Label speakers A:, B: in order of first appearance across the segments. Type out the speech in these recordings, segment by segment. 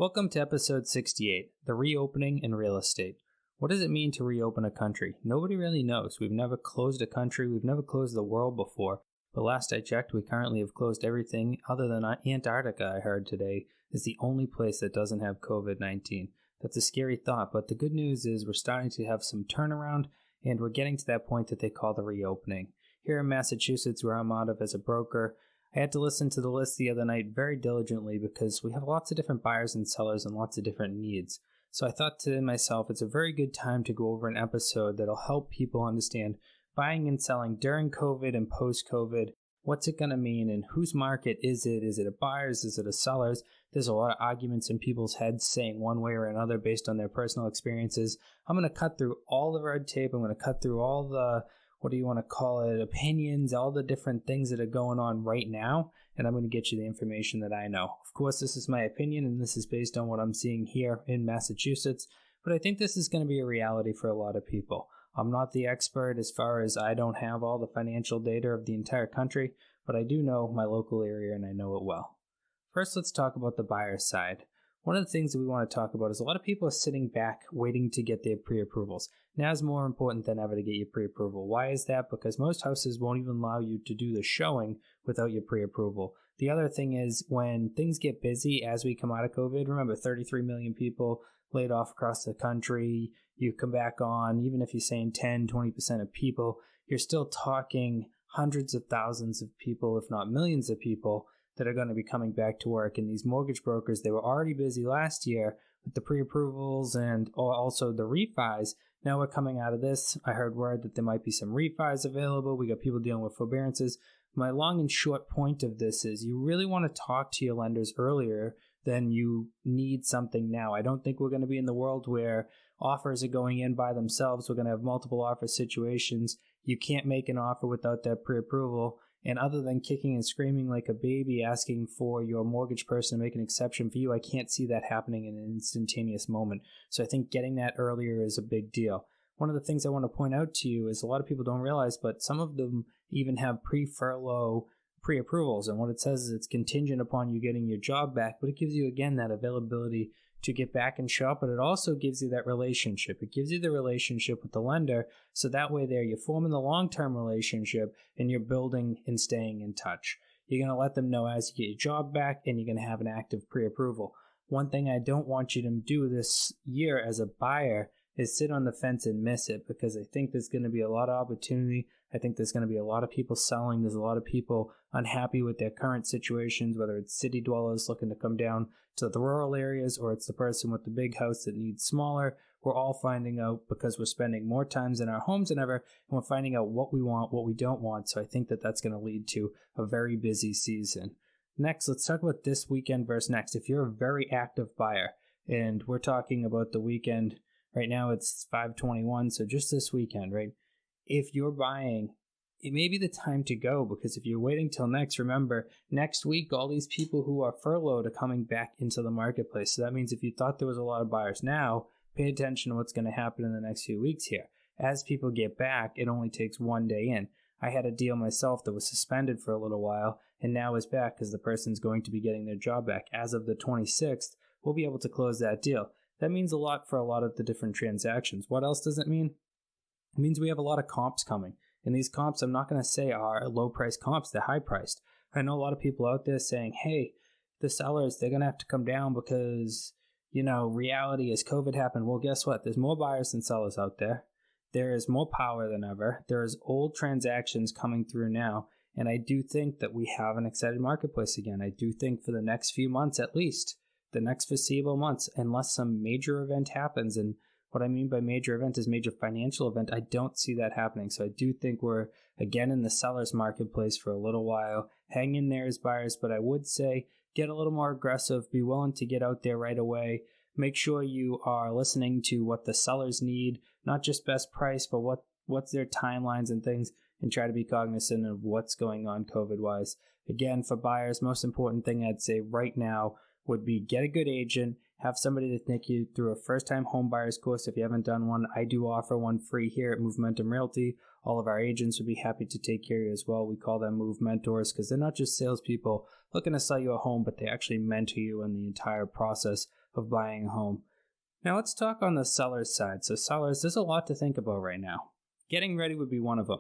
A: Welcome to episode 68, The Reopening in Real Estate. What does it mean to reopen a country? Nobody really knows. We've never closed a country. We've never closed the world before. But last I checked, we currently have closed everything other than Antarctica, I heard today, is the only place that doesn't have COVID-19. That's a scary thought, but the good news is we're starting to have some turnaround, and we're getting to that point that they call the reopening. Here in Massachusetts, where I'm out of as a broker, I had to listen to the list the other night very diligently because we have lots of different buyers and sellers and lots of different needs. So I thought to myself, it's a very good time to go over an episode that'll help people understand buying and selling during COVID and post-COVID. What's it going to mean and whose market is it? Is it a buyer's? Is it a seller's? There's a lot of arguments in people's heads saying one way or another based on their personal experiences. I'm going to cut through all the red tape. I'm going to cut through all the opinions, all the different things that are going on right now, and I'm going to get you the information that I know. Of course, this is my opinion, and this is based on what I'm seeing here in Massachusetts, but I think this is going to be a reality for a lot of people. I'm not the expert as far as I don't have all the financial data of the entire country, but I do know my local area, and I know it well. First, let's talk about the buyer side. One of the things that we want to talk about is a lot of people are sitting back waiting to get their pre-approvals. Now is more important than ever to get your pre-approval. Why is that? Because most houses won't even allow you to do the showing without your pre-approval. The other thing is when things get busy as we come out of COVID, remember 33 million people laid off across the country, you come back on, even if you're saying 10, 20% of people, you're still talking hundreds of thousands of people, if not millions of people, that are going to be coming back to work. And these mortgage brokers, they were already busy last year with the pre-approvals and also the refis. Now we're coming out of this. I heard word that there might be some refis available. We got people dealing with forbearances. My long and short point of this is you really want to talk to your lenders earlier than you need something now. I don't think we're going to be in the world where offers are going in by themselves. We're going to have multiple offer situations. You can't make an offer without that pre-approval. And other than kicking and screaming like a baby asking for your mortgage person to make an exception for you, I can't see that happening in an instantaneous moment. So I think getting that earlier is a big deal. One of the things I want to point out to you is a lot of people don't realize, but some of them even have pre-furlough pre-approvals. And what it says is it's contingent upon you getting your job back, but it gives you, again, that availability to get back and shop, but it also gives you that relationship. It gives you the relationship with the lender, so that way there you're forming the long-term relationship and you're building and staying in touch. You're going to let them know as you get your job back and you're going to have an active pre-approval. One thing I don't want you to do this year as a buyer is sit on the fence and miss it, because I think there's going to be a lot of opportunity. I think there's going to be a lot of people selling. There's a lot of people unhappy with their current situations, whether it's city dwellers looking to come down to the rural areas or it's the person with the big house that needs smaller. We're all finding out because we're spending more times in our homes than ever, and we're finding out what we want, what we don't want. So I think that that's going to lead to a very busy season. Next, let's talk about this weekend versus next. If you're a very active buyer, and we're talking about the weekend, right now it's 5/21, so just this weekend, right? If you're buying, it may be the time to go, because if you're waiting till next, remember, next week, all these people who are furloughed are coming back into the marketplace. So that means if you thought there was a lot of buyers now, pay attention to what's going to happen in the next few weeks here. As people get back, it only takes one day in. I had a deal myself that was suspended for a little while and now is back because the person's going to be getting their job back. As of the 26th, we'll be able to close that deal. That means a lot for a lot of the different transactions. What else does it mean? It means we have a lot of comps coming. And these comps, I'm not going to say are low-price comps, they're high-priced. I know a lot of people out there saying, hey, the sellers, they're going to have to come down because, reality is COVID happened. Well, guess what? There's more buyers than sellers out there. There is more power than ever. There is old transactions coming through now. And I do think that we have an excited marketplace again. I do think for the next few months at least, the next foreseeable months, unless some major event happens. And what I mean by major event is major financial event. I don't see that happening. So I do think we're again in the seller's marketplace for a little while. Hang in there as buyers, but I would say get a little more aggressive. Be willing to get out there right away. Make sure you are listening to what the sellers need, not just best price, but what's their timelines and things, and try to be cognizant of what's going on COVID-wise. Again, for buyers, most important thing I'd say right now would be get a good agent, have somebody to take you through a first-time home buyer's course. If you haven't done one, I do offer one free here at Movementum Realty. All of our agents would be happy to take care of you as well. We call them Move Mentors because they're not just salespeople looking to sell you a home, but they actually mentor you in the entire process of buying a home. Now let's talk on the seller's side. So sellers, there's a lot to think about right now. Getting ready would be one of them.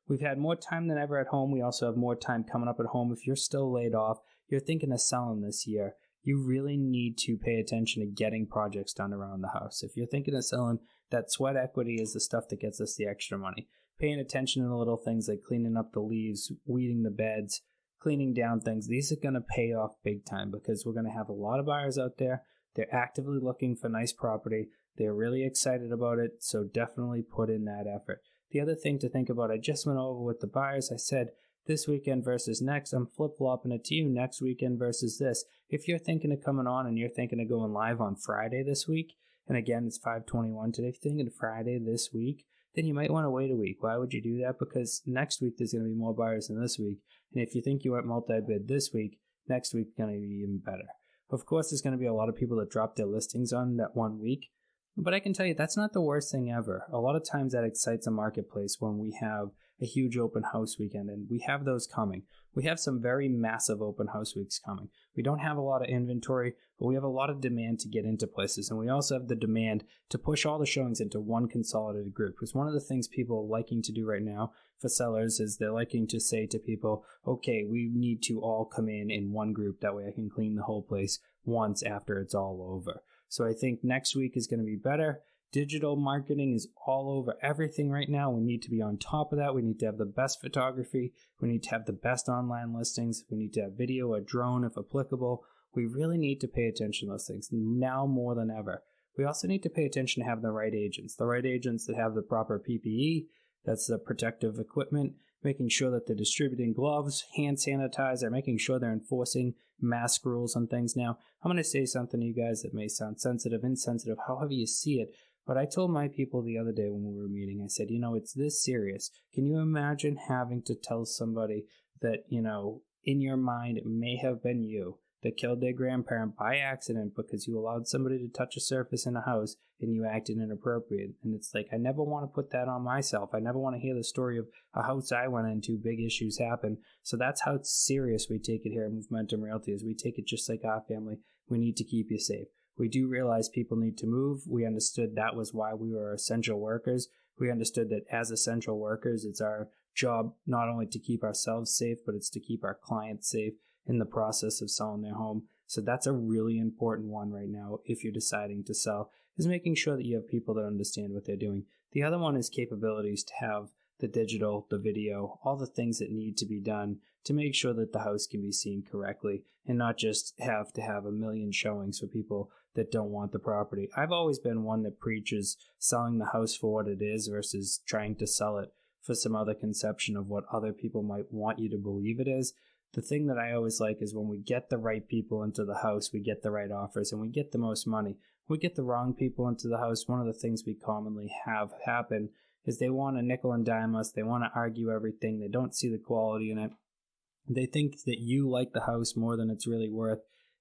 A: We've had more time than ever at home. We also have more time coming up at home. If you're still laid off, you're thinking of selling this year, you really need to pay attention to getting projects done around the house. If you're thinking of selling, that sweat equity is the stuff that gets us the extra money. Paying attention to the little things like cleaning up the leaves, weeding the beds, cleaning down things. These are going to pay off big time because we're going to have a lot of buyers out there. They're actively looking for nice property. They're really excited about it, so definitely put in that effort. The other thing to think about, I just went over with the buyers. I said this weekend versus next. I'm flip-flopping it to you next weekend versus this. If you're thinking of coming on and you're thinking of going live on Friday this week, and again, it's 5/21 today, if you're thinking of Friday this week, then you might want to wait a week. Why would you do that? Because next week there's going to be more buyers than this week. And if you think you went multi-bid this week, next week is going to be even better. Of course, there's going to be a lot of people that drop their listings on that 1 week. But I can tell you, that's not the worst thing ever. A lot of times that excites a marketplace when we have a huge open house weekend, and we have those coming. We have some very massive open house weeks coming. We don't have a lot of inventory, but we have a lot of demand to get into places, and we also have the demand to push all the showings into one consolidated group. Because one of the things people are liking to do right now for sellers is they're liking to say to people, okay, we need to all come in one group. That way I can clean the whole place once after it's all over. So I think next week is going to be better. Digital marketing is all over everything right now. We need to be on top of that. We need to have the best photography. We need to have the best online listings. We need to have video, a drone if applicable. We really need to pay attention to those things now more than ever. We also need to pay attention to have the right agents that have the proper PPE, that's the protective equipment, making sure that they're distributing gloves, hand sanitizer, making sure they're enforcing mask rules on things. Now, I'm going to say something to you guys that may sound sensitive, insensitive, however you see it, but I told my people the other day when we were meeting, I said, it's this serious. Can you imagine having to tell somebody that, in your mind, it may have been you that killed their grandparent by accident because you allowed somebody to touch a surface in a house and you acted inappropriate? And it's like, I never want to put that on myself. I never want to hear the story of a house I went into, big issues happen. So that's how serious we take it here at Momentum Realty, is we take it just like our family. We need to keep you safe. We do realize people need to move. We understood that was why we were essential workers. We understood that as essential workers, it's our job not only to keep ourselves safe, but it's to keep our clients safe in the process of selling their home. So that's a really important one right now if you're deciding to sell, is making sure that you have people that understand what they're doing. The other one is capabilities to have the digital, the video, all the things that need to be done to make sure that the house can be seen correctly and not just have to have a million showings for people that don't want the property. I've always been one that preaches selling the house for what it is versus trying to sell it for some other conception of what other people might want you to believe it is. The thing that I always like is when we get the right people into the house, we get the right offers and we get the most money. When we get the wrong people into the house, one of the things we commonly have happen is they want to nickel and dime us. They want to argue everything. They don't see the quality in it. They think that you like the house more than it's really worth.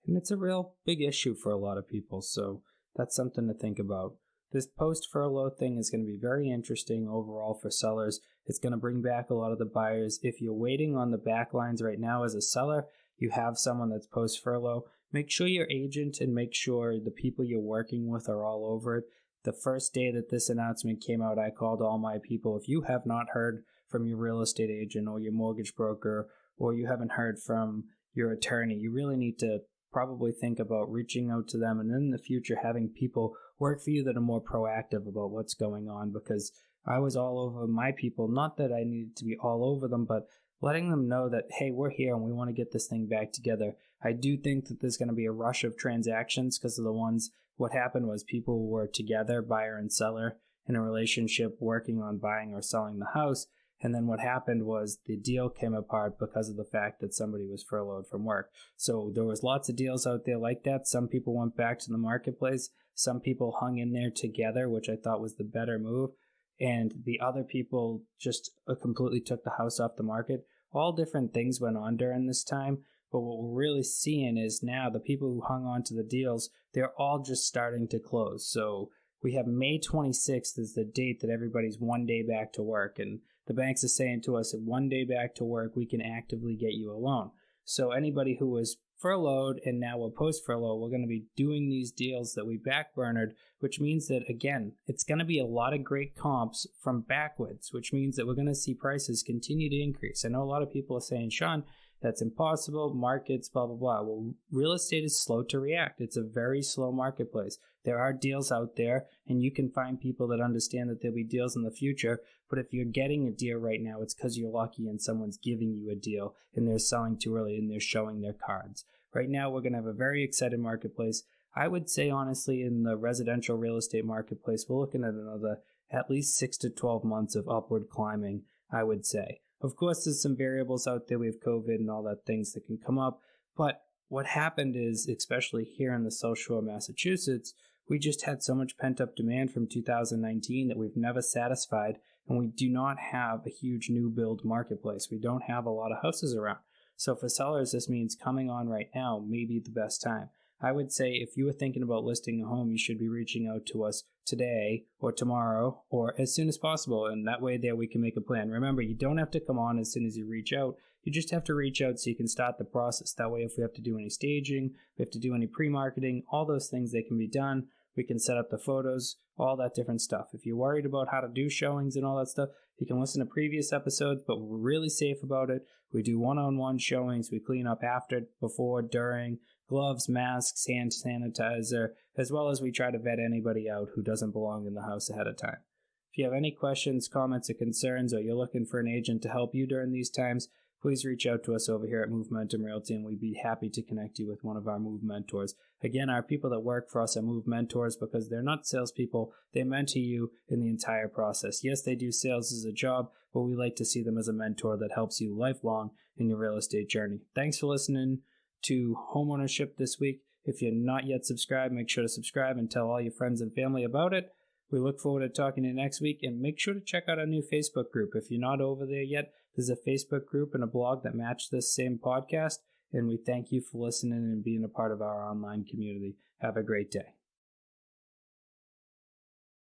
A: And it's a real big issue for a lot of people. So that's something to think about. This post-furlough thing is going to be very interesting overall for sellers. It's going to bring back a lot of the buyers. If you're waiting on the back lines right now as a seller, you have someone that's post-furlough, make sure your agent and make sure the people you're working with are all over it. The first day that this announcement came out, I called all my people. If you have not heard from your real estate agent or your mortgage broker, or you haven't heard from your attorney, you really need to probably think about reaching out to them and in the future having people work for you that are more proactive about what's going on, because I was all over my people. Not that I needed to be all over them, but letting them know that, hey, we're here and we want to get this thing back together. I do think that there's going to be a rush of transactions because of the ones, what happened was people were together, buyer and seller, in a relationship working on buying or selling the house. And then what happened was the deal came apart because of the fact that somebody was furloughed from work. So there was lots of deals out there like that. Some people went back to the marketplace. Some people hung in there together, which I thought was the better move. And the other people just completely took the house off the market. All different things went on during this time. But what we're really seeing is now the people who hung on to the deals, they're all just starting to close. So we have May 26th is the date that everybody's 1 day back to work. And the banks are saying to us that 1 day back to work, we can actively get you a loan. So anybody who was furloughed and now we're post-furlough, we're going to be doing these deals that we backburnered, which means that, again, it's going to be a lot of great comps from backwards, which means that we're going to see prices continue to increase. I know a lot of people are saying, Sean, that's impossible, markets, blah, blah, blah. Well, real estate is slow to react. It's a very slow marketplace. There are deals out there, and you can find people that understand that there'll be deals in the future. But if you're getting a deal right now, it's because you're lucky and someone's giving you a deal and they're selling too early and they're showing their cards. Right now, we're going to have a very excited marketplace. I would say, honestly, in the residential real estate marketplace, we're looking at another at least 6 to 12 months of upward climbing, I would say. Of course, there's some variables out there. We have COVID and all that things that can come up. But what happened is, especially here in the South Shore of Massachusetts, we just had so much pent-up demand from 2019 that we've never satisfied, and we do not have a huge new build marketplace. We don't have a lot of houses around. So for sellers, this means coming on right now may be the best time. I would say if you were thinking about listing a home, you should be reaching out to us today or tomorrow or as soon as possible. And that way there we can make a plan. Remember, you don't have to come on as soon as you reach out. You just have to reach out so you can start the process. That way, if we have to do any staging, we have to do any pre-marketing, all those things, they can be done. We can set up the photos, all that different stuff. If you're worried about how to do showings and all that stuff, you can listen to previous episodes, but we're really safe about it. We do one-on-one showings. We clean up after, before, during, gloves, masks, hand sanitizer, as well as we try to vet anybody out who doesn't belong in the house ahead of time. If you have any questions, comments, or concerns, or you're looking for an agent to help you during these times, please reach out to us over here at Movementum Realty, and we'd be happy to connect you with one of our Move Mentors. Again, our people that work for us are Move Mentors because they're not salespeople. They mentor you in the entire process. Yes, they do sales as a job, but we like to see them as a mentor that helps you lifelong in your real estate journey. Thanks for listening to Homeownership this week. If you're not yet subscribed, make sure to subscribe and tell all your friends and family about it. We look forward to talking to you next week, and make sure to check out our new Facebook group. If you're not over there yet, there's a Facebook group and a blog that match this same podcast, and we thank you for listening and being a part of our online community. Have a great day.